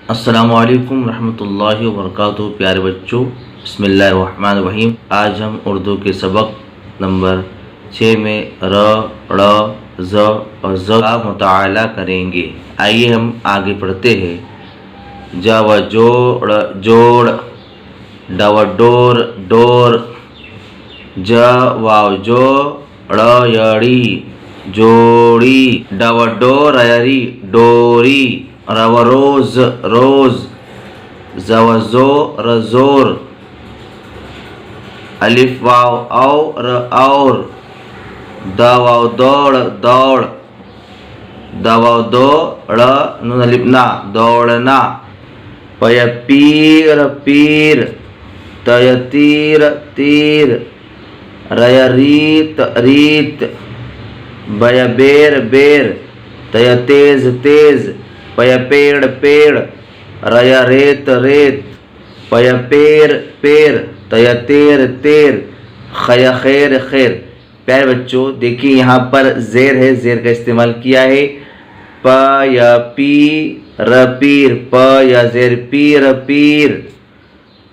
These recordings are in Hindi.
अस्सलामुअलैकुम रहमतुल्लाहि व बरकातुहू। प्यारे बच्चों, बिस्मिल्लाहिर्रहमानिर्रहीम। आज हम उर्दू के सबक नंबर 6 में र, ड़, ज़ और ज़ का मुताला करेंगे। आइए हम आगे पढ़ते हैं। ज व जोड़ जोड़, ड व डोर डोर, ज वाव जो, ड़ यड़ी जोड़ी, ड व डोरयरी डोरी, र व रोज रोज, ज व जो रजोर, अलिफ वाव और और, द वाव दौड़ दौड़, द वाव दौड़ नून अलिफ ना दौड़ना, पय पीर पीर, तय तीर तीर, रय रीत रीत, बय बेर बेर, तय तेज तेज, पय पेड़ पेड़, रय रेत रेत, पय पेर पेर, तय तेर तेर, खय खैर खैर। प्यारे बच्चों, देखिए यहाँ पर जेर है, जेर का इस्तेमाल किया है। प या पी र पीर, प या जेर पीर पीर,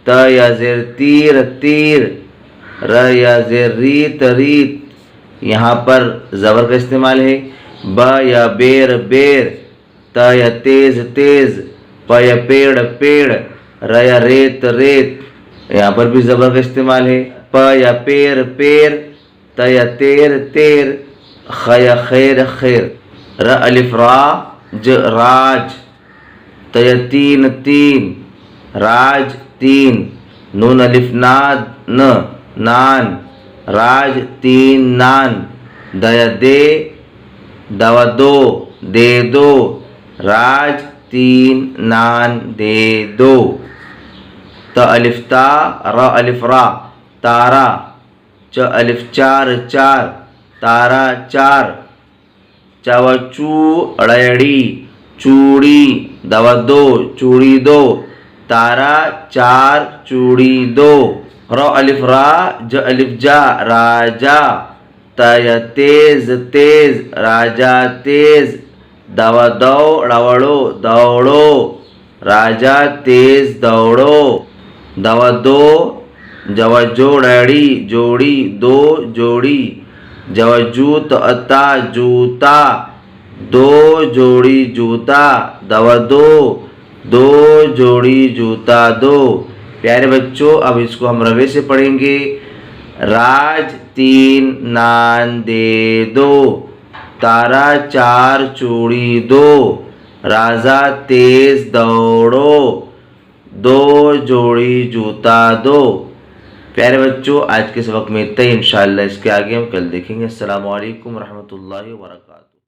त या जेर तीर तीर, र या जेर रीत रीत। यहाँ पर ज़बर का इस्तेमाल है। ब या बेर बेर, त या तेज तेज, प या पेड़ पेड़, र या रेत रेत। यहाँ पर भी ज़बर का इस्तेमाल है। प या पेर पेर, त या तेर तेर, ख या खैर खैर। र अलिफ रा ज राज, त या तीन तीन, राज तीन, नून अलिफ नाद न नान, राज तीन नान, दया दे दवा दो दे दो, राज तीन नान दे दो। त अलिफ ता र अलिफ रा तारा, च अलिफ चार चार, तारा चार, च व चू अड़यड़ी चूड़ी, दवा दो चूड़ी दो, तारा चार चूड़ी दो। र अलिफ रा ज अलिफ जा राजा, तय तेज तेज, राजा तेज, दवा दौड़ो दौड़ो, राजा तेज दौड़ो, दवा दो जवा जोड़ड़ी जोड़ी दो जोड़ी, जवा जूत अता जूता दो जोड़ी जूता, दवा दो दो जोड़ी जूता दो। प्यारे बच्चों, अब इसको हम रवे से पढ़ेंगे। राज तीन नान दे दो, तारा चार चूड़ी दो, राजा तेज दौड़ो, दो जोड़ी जूता दो। प्यारे बच्चों, आज के सबक में इतना ही। इंशाअल्लाह इसके आगे हम कल देखेंगे। अस्सलामु अलैकुम रहमतुल्लाहि व बरकातुहू।